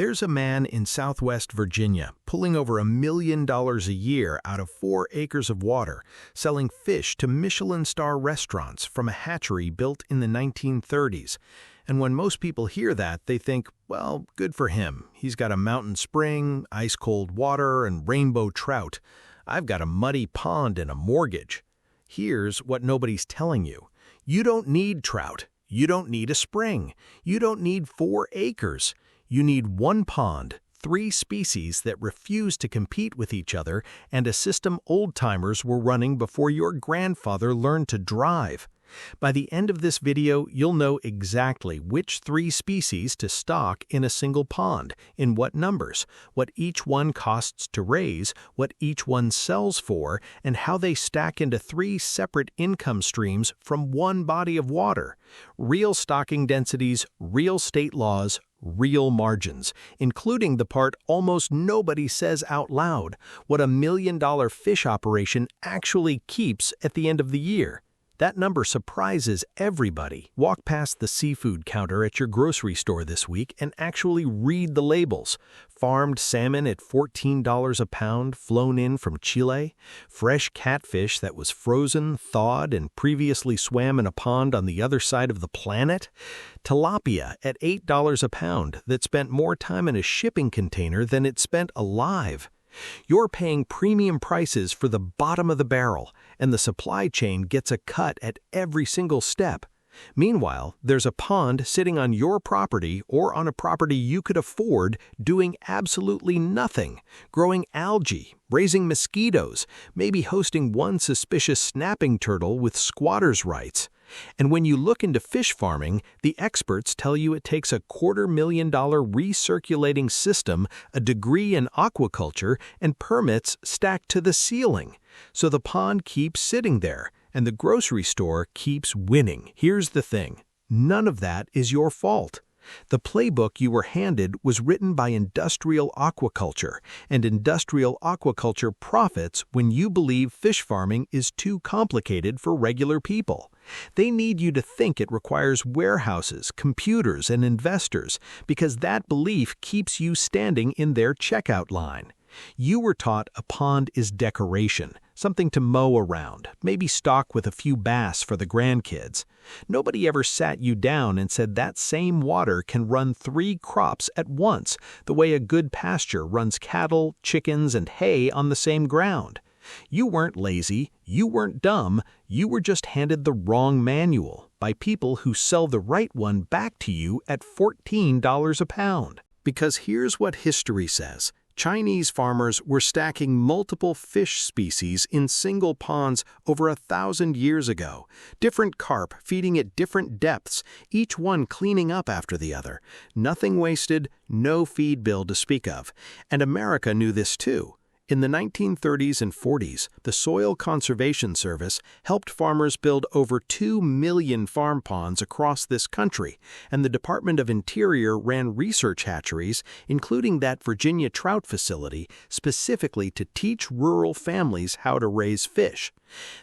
There's a man in Southwest Virginia pulling over $1 million a year out of 4 acres of water, selling fish to Michelin star restaurants from a hatchery built in the 1930s. And when most people hear that, they think, well, good for him. He's got a mountain spring, ice-cold water, and rainbow trout. I've got a muddy pond and a mortgage. Here's what nobody's telling you. You don't need trout. You don't need a spring. You don't need 4 acres. You need 1 pond, 3 species that refuse to compete with each other, and a system old-timers were running before your grandfather learned to drive. By the end of this video, you'll know exactly which 3 species to stock in a single pond, in what numbers, what each one costs to raise, what each one sells for, and how they stack into 3 separate income streams from one body of water. Real stocking densities, real state laws, real margins, including the part almost nobody says out loud, what a $1 million fish operation actually keeps at the end of the year. That number surprises everybody. Walk past the seafood counter at your grocery store this week and actually read the labels. Farmed salmon at $14 a pound, flown in from Chile. Fresh catfish that was frozen, thawed, and previously swam in a pond on the other side of the planet. Tilapia at $8 a pound that spent more time in a shipping container than it spent alive. You're paying premium prices for the bottom of the barrel, and the supply chain gets a cut at every single step. Meanwhile, there's a pond sitting on your property or on a property you could afford doing absolutely nothing, growing algae, raising mosquitoes, maybe hosting one suspicious snapping turtle with squatters' rights. And when you look into fish farming, the experts tell you it takes a $250,000 recirculating system, a degree in aquaculture, and permits stacked to the ceiling. So the pond keeps sitting there, and the grocery store keeps winning. Here's the thing. None of that is your fault. The playbook you were handed was written by industrial aquaculture, and industrial aquaculture profits when you believe fish farming is too complicated for regular people. They need you to think it requires warehouses, computers, and investors, because that belief keeps you standing in their checkout line. You were taught a pond is decoration, something to mow around, maybe stock with a few bass for the grandkids. Nobody ever sat you down and said that same water can run 3 crops at once, the way a good pasture runs cattle, chickens, and hay on the same ground. You weren't lazy, you weren't dumb, you were just handed the wrong manual by people who sell the right one back to you at $14 a pound. Because here's what history says. Chinese farmers were stacking multiple fish species in single ponds over 1,000 years ago, different carp feeding at different depths, each one cleaning up after the other. Nothing wasted, no feed bill to speak of. And America knew this too. In the 1930s and 40s, the Soil Conservation Service helped farmers build over 2 million farm ponds across this country, and the Department of Interior ran research hatcheries, including that Virginia trout facility, specifically to teach rural families how to raise fish.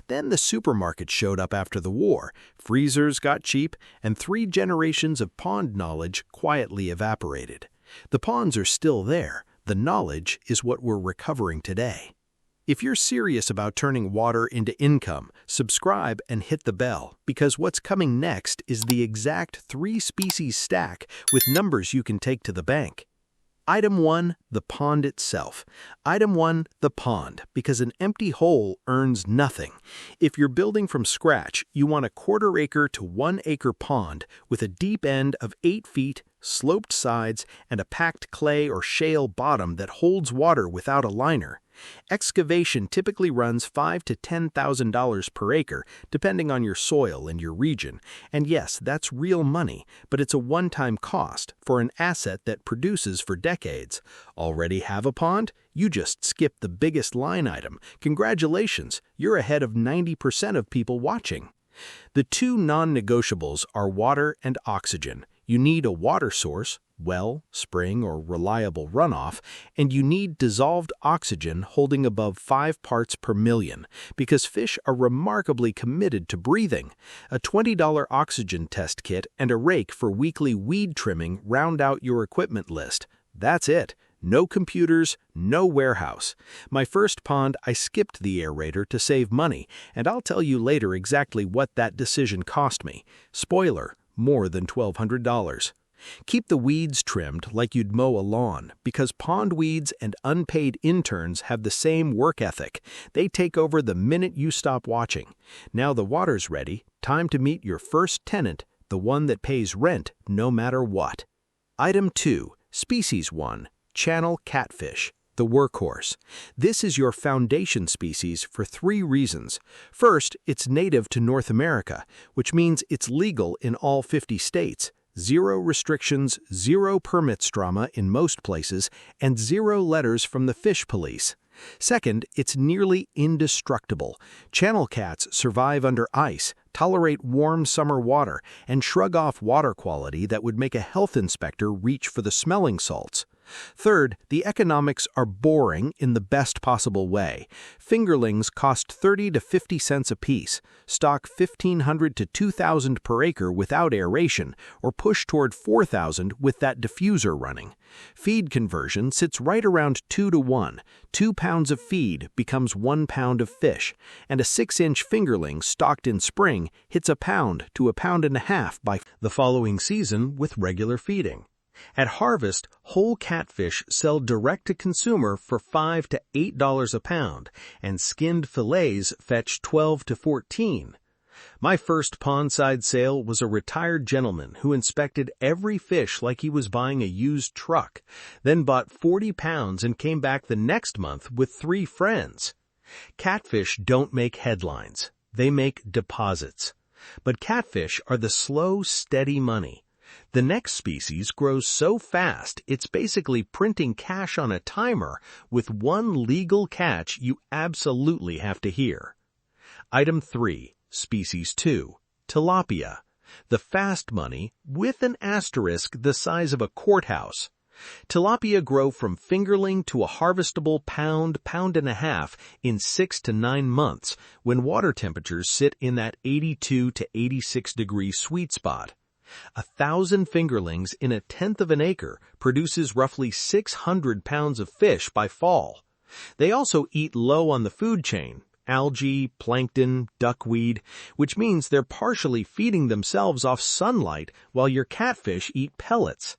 Then the supermarket showed up after the war, freezers got cheap, and 3 generations of pond knowledge quietly evaporated. The ponds are still there. The knowledge is what we're recovering today. If you're serious about turning water into income, subscribe and hit the bell, because what's coming next is the exact 3-species stack with numbers you can take to the bank. Item 1, the pond itself. Item 1, the pond, because an empty hole earns nothing. If you're building from scratch, you want a 1/4 acre to 1 acre pond with a deep end of 8 feet, sloped sides, and a packed clay or shale bottom that holds water without a liner. Excavation typically runs $5,000 to $10,000 per acre, depending on your soil and your region. And yes, that's real money, but it's a one-time cost for an asset that produces for decades. Already have a pond? You just skipped the biggest line item. Congratulations, you're ahead of 90% of people watching. The 2 non-negotiables are water and oxygen. You need a water source, well, spring, or reliable runoff, and you need dissolved oxygen holding above 5 parts per million, because fish are remarkably committed to breathing. A $20 oxygen test kit and a rake for weekly weed trimming round out your equipment list. That's it. No computers, no warehouse. My first pond, I skipped the aerator to save money, and I'll tell you later exactly what that decision cost me. Spoiler, more than $1,200. Keep the weeds trimmed like you'd mow a lawn, because pond weeds and unpaid interns have the same work ethic. They take over the minute you stop watching. Now the water's ready, time to meet your first tenant, the one that pays rent no matter what. Item 2, Species 1. Channel catfish, the workhorse. This is your foundation species for 3 reasons. First, it's native to North America, which means it's legal in all 50 states. 0 restrictions, 0 permits drama in most places, and 0 letters from the fish police. Second, it's nearly indestructible. Channel cats survive under ice, tolerate warm summer water, and shrug off water quality that would make a health inspector reach for the smelling salts. Third, the economics are boring in the best possible way. Fingerlings cost 30 to 50 cents apiece, stock 1,500 to 2,000 per acre without aeration, or push toward 4,000 with that diffuser running. Feed conversion sits right around 2 to 1. 2 pounds of feed becomes 1 pound of fish, and a 6-inch fingerling stocked in spring hits 1 pound to 1.5 pounds by the following season with regular feeding. At harvest, whole catfish sell direct to consumer for $5 to $8 a pound, and skinned fillets fetch $12 to $14. My first pondside sale was a retired gentleman who inspected every fish like he was buying a used truck, then bought 40 pounds and came back the next month with 3 friends. Catfish don't make headlines. They make deposits. But catfish are the slow, steady money. The next species grows so fast it's basically printing cash on a timer with one legal catch you absolutely have to hear. Item 3, Species 2, Tilapia. The fast money with an asterisk the size of a courthouse. Tilapia grow from fingerling to a harvestable pound, pound and a half in 6 to 9 months when water temperatures sit in that 82 to 86 degree sweet spot. 1,000 fingerlings in 1/10 of an acre produces roughly 600 pounds of fish by fall. They also eat low on the food chain, algae, plankton, duckweed, which means they're partially feeding themselves off sunlight while your catfish eat pellets.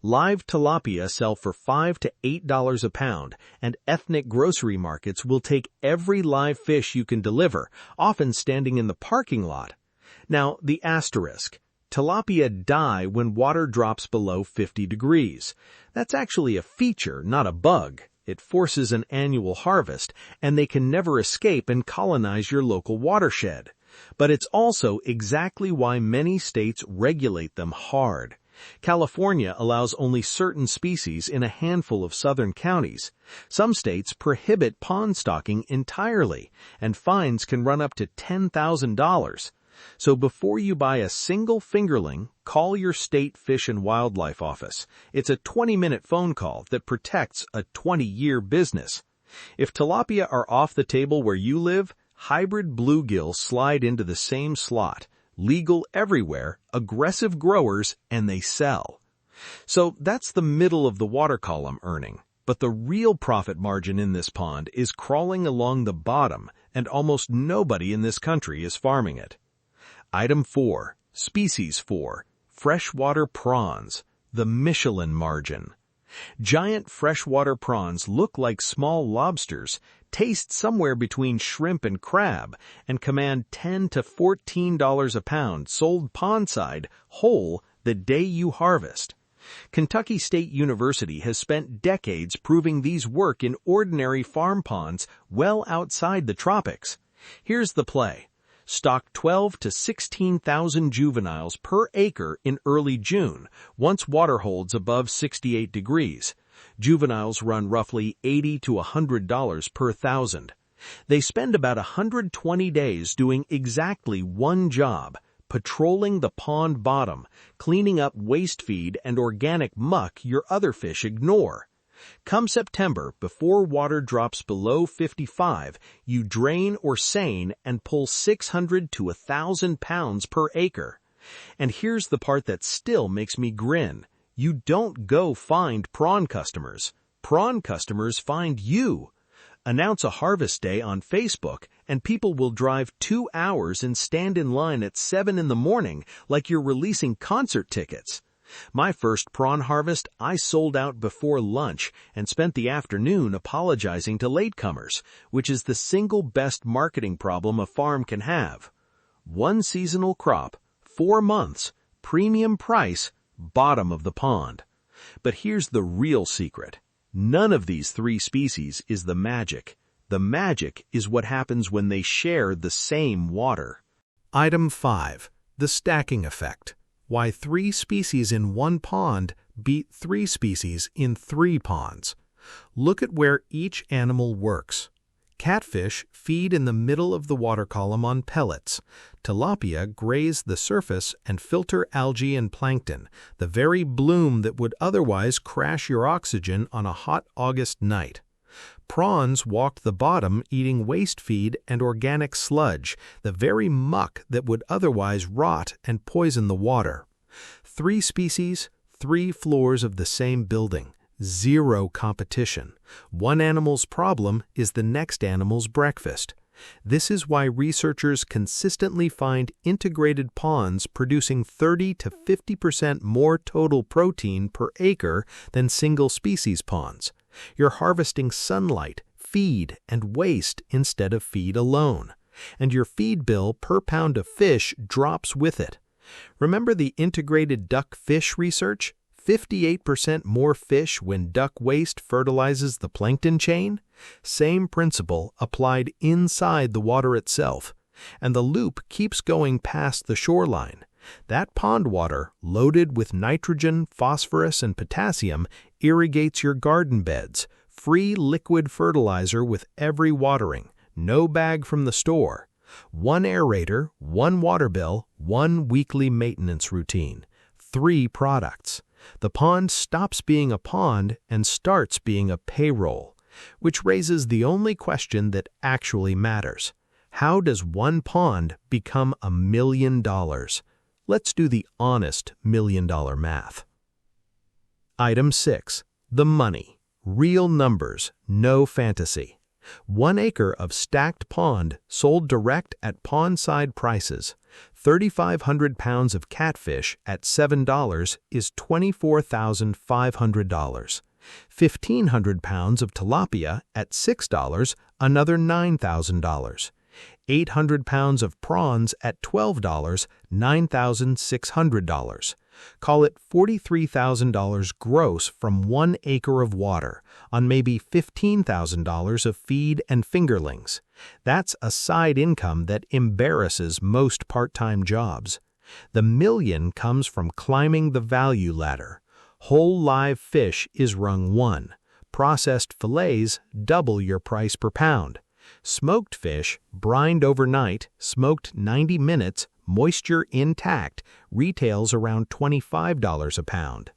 Live tilapia sell for $5 to $8 a pound, and ethnic grocery markets will take every live fish you can deliver, often standing in the parking lot. Now, the asterisk. Tilapia die when water drops below 50 degrees. That's actually a feature, not a bug. It forces an annual harvest, and they can never escape and colonize your local watershed. But it's also exactly why many states regulate them hard. California allows only certain species in a handful of southern counties. Some states prohibit pond stocking entirely, and fines can run up to $10,000. So before you buy a single fingerling, call your state fish and wildlife office. It's a 20-minute phone call that protects a 20-year business. If tilapia are off the table where you live, hybrid bluegill slide into the same slot. Legal everywhere, aggressive growers, and they sell. So that's the middle of the water column earning. But the real profit margin in this pond is crawling along the bottom, and almost nobody in this country is farming it. Item 4, Species 4, Freshwater prawns, the Michelin margin. Giant freshwater prawns look like small lobsters, taste somewhere between shrimp and crab, and command $10 to $14 a pound sold pondside, whole, the day you harvest. Kentucky State University has spent decades proving these work in ordinary farm ponds well outside the tropics. Here's the play. Stock 12 to 16,000 juveniles per acre in early June, once water holds above 68 degrees. Juveniles run roughly $80 to $100 per thousand. They spend about 120 days doing exactly one job, patrolling the pond bottom, cleaning up waste feed and organic muck your other fish ignore. Come September, before water drops below 55, you drain or seine and pull 600 to 1,000 pounds per acre. And here's the part that still makes me grin. You don't go find prawn customers. Prawn customers find you. Announce a harvest day on Facebook, and people will drive 2 hours and stand in line at 7 in the morning like you're releasing concert tickets. My first prawn harvest, I sold out before lunch and spent the afternoon apologizing to latecomers, which is the single best marketing problem a farm can have. One seasonal crop, 4 months, premium price, bottom of the pond. But here's the real secret. None of these 3 species is the magic. The magic is what happens when they share the same water. Item 5. The stacking effect. Why 3 species in one pond beat 3 species in 3 ponds. Look at where each animal works. Catfish feed in the middle of the water column on pellets. Tilapia graze the surface and filter algae and plankton, the very bloom that would otherwise crash your oxygen on a hot August night. Prawns walk the bottom eating waste feed and organic sludge, the very muck that would otherwise rot and poison the water. 3 species, 3 floors of the same building. 0 competition. One animal's problem is the next animal's breakfast. This is why researchers consistently find integrated ponds producing 30 to 50% more total protein per acre than single-species ponds. You're harvesting sunlight, feed, and waste instead of feed alone. And your feed bill per pound of fish drops with it. Remember the integrated duck-fish research? 58% more fish when duck waste fertilizes the plankton chain? Same principle applied inside the water itself. And the loop keeps going past the shoreline. That pond water, loaded with nitrogen, phosphorus, and potassium, irrigates your garden beds. Free liquid fertilizer with every watering. No bag from the store. 1 aerator, 1 water bill, 1 weekly maintenance routine. 3 products. The pond stops being a pond and starts being a payroll, which raises the only question that actually matters. How does one pond become $1 million? Let's do the honest $1 million math. Item 6. The money. Real numbers, no fantasy. 1 acre of stacked pond sold direct at pond-side prices. 3,500 pounds of catfish at $7 is $24,500. 1,500 pounds of tilapia at $6, another $9,000. 800 pounds of prawns at $12, $9,600. Call it $43,000 gross from 1 acre of water on maybe $15,000 of feed and fingerlings. That's a side income that embarrasses most part-time jobs. The million comes from climbing the value ladder. Whole live fish is rung 1. Processed fillets double your price per pound. Smoked fish, brined overnight, smoked 90 minutes, moisture intact, retails around $25 a pound.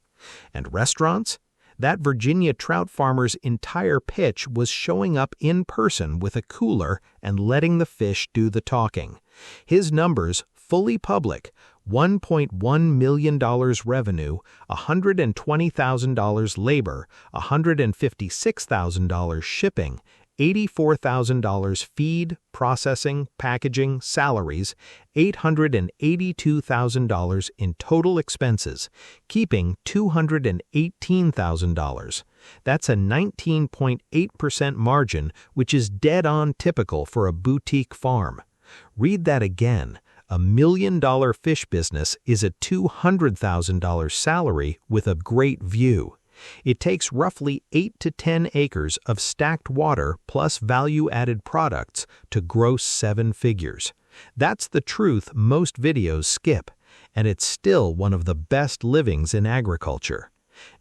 And restaurants? That Virginia trout farmer's entire pitch was showing up in person with a cooler and letting the fish do the talking. His numbers, fully public, $1.1 million revenue, $120,000 labor, $156,000 shipping, $84,000 feed, processing, packaging, salaries, $882,000 in total expenses, keeping $218,000. That's a 19.8% margin, which is dead-on typical for a boutique farm. Read that again. A $1 million fish business is a $200,000 salary with a great view. It takes roughly 8 to 10 acres of stacked water plus value-added products to gross 7 figures. That's the truth most videos skip, and it's still one of the best livings in agriculture.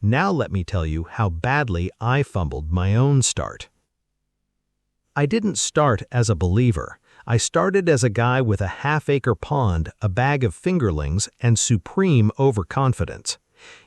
Now let me tell you how badly I fumbled my own start. I didn't start as a believer. I started as a guy with a half-acre pond, a bag of fingerlings, and supreme overconfidence.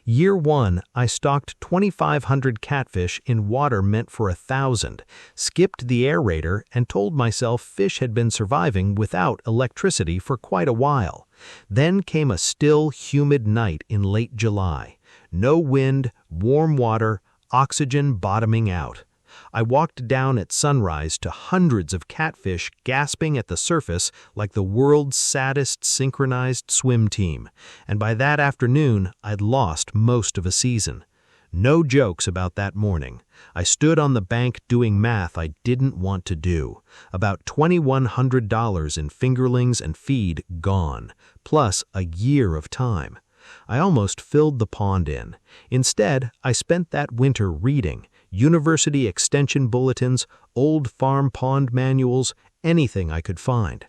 Year 1, I stocked 2,500 catfish in water meant for 1,000, skipped the aerator, and told myself fish had been surviving without electricity for quite a while. Then came a still, humid night in late July. No wind, warm water, oxygen bottoming out. I walked down at sunrise to hundreds of catfish gasping at the surface like the world's saddest synchronized swim team, and by that afternoon I'd lost most of a season. No jokes about that morning. I stood on the bank doing math I didn't want to do. About $2,100 in fingerlings and feed gone, plus a year of time. I almost filled the pond in. Instead, I spent that winter reading university extension bulletins, old farm pond manuals, anything I could find.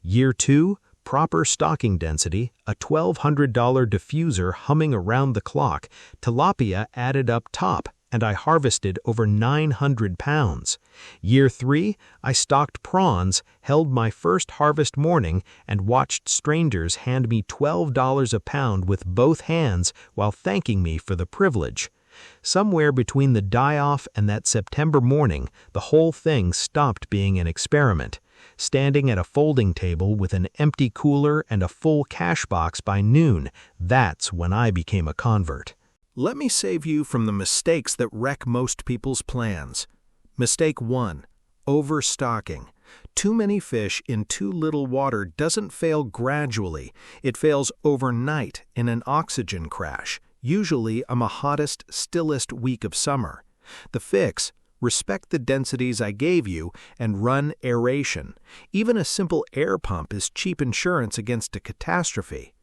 Year 2, proper stocking density, a $1,200 diffuser humming around the clock, tilapia added up top, and I harvested over 900 pounds. Year 3, I stocked prawns, held my first harvest morning, and watched strangers hand me $12 a pound with both hands while thanking me for the privilege. Somewhere between the die-off and that September morning, the whole thing stopped being an experiment. Standing at a folding table with an empty cooler and a full cash box by noon, that's when I became a convert. Let me save you from the mistakes that wreck most people's plans. Mistake 1. Overstocking. Too many fish in too little water doesn't fail gradually. It fails overnight in an oxygen crash, usually on the hottest, stillest week of summer. The fix: respect the densities I gave you and run aeration. Even a simple air pump is cheap insurance against a catastrophe.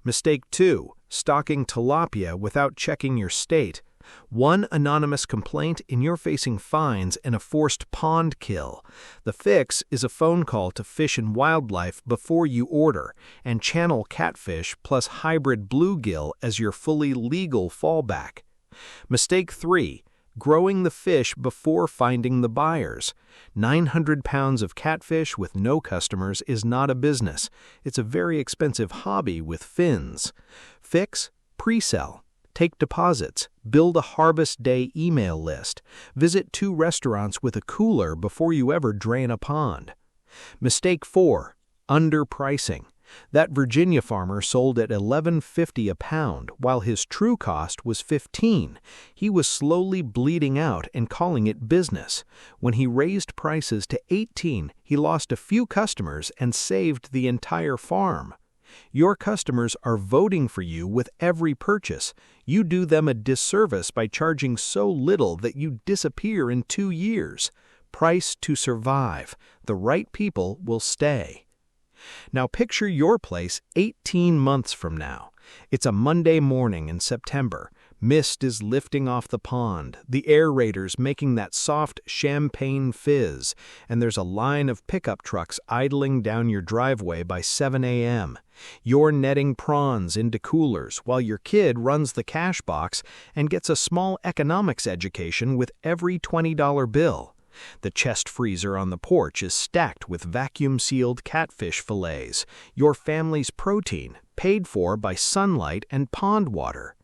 Mistake 2. Stocking tilapia without checking your state. One anonymous complaint and you're facing fines and a forced pond kill. The fix is a phone call to Fish and Wildlife before you order, and channel catfish plus hybrid bluegill as your fully legal fallback. Mistake 3. Growing the fish before finding the buyers. 900 pounds of catfish with no customers is not a business. It's a very expensive hobby with fins. Fix: pre-sell. Take deposits. Build a harvest day email list. Visit 2 restaurants with a cooler before you ever drain a pond. Mistake 4. Underpricing. That Virginia farmer sold at $11.50 a pound, while his true cost was $15. He was slowly bleeding out and calling it business. When he raised prices to $18, he lost a few customers and saved the entire farm. Your customers are voting for you with every purchase. You do them a disservice by charging so little that you disappear in 2 years. Price to survive. The right people will stay. Now picture your place 18 months from now. It's a Monday morning in September. Mist is lifting off the pond, the aerators making that soft champagne fizz, and there's a line of pickup trucks idling down your driveway by 7 a.m. You're netting prawns into coolers while your kid runs the cash box and gets a small economics education with every $20 bill. The chest freezer on the porch is stacked with vacuum-sealed catfish fillets, your family's protein, paid for by sunlight and pond water.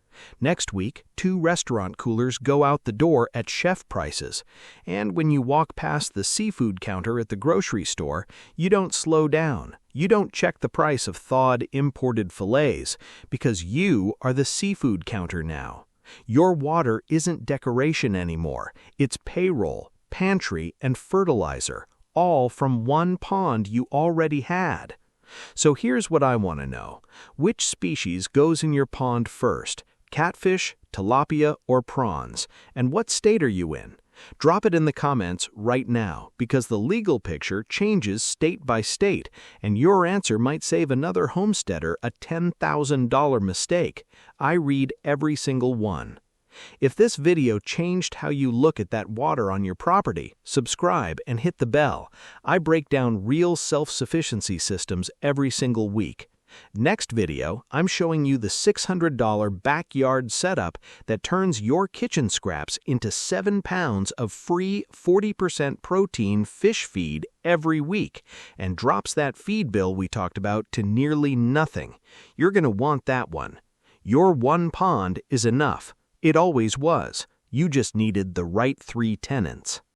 Next week, 2 restaurant coolers go out the door at chef prices, and when you walk past the seafood counter at the grocery store, you don't slow down. You don't check the price of thawed imported fillets, because you are the seafood counter now. Your water isn't decoration anymore, it's payroll, pantry, and fertilizer, all from one pond you already had. So here's what I want to know. Which species goes in your pond first? Catfish, tilapia, or prawns? And what state are you in? Drop it in the comments right now, because the legal picture changes state by state, and your answer might save another homesteader a $10,000 mistake. I read every single one. If this video changed how you look at that water on your property, subscribe and hit the bell. I break down real self-sufficiency systems every single week. Next video, I'm showing you the $600 backyard setup that turns your kitchen scraps into 7 pounds of free 40% protein fish feed every week and drops that feed bill we talked about to nearly nothing. You're going to want that one. Your one pond is enough. It always was. You just needed the right 3 tenants.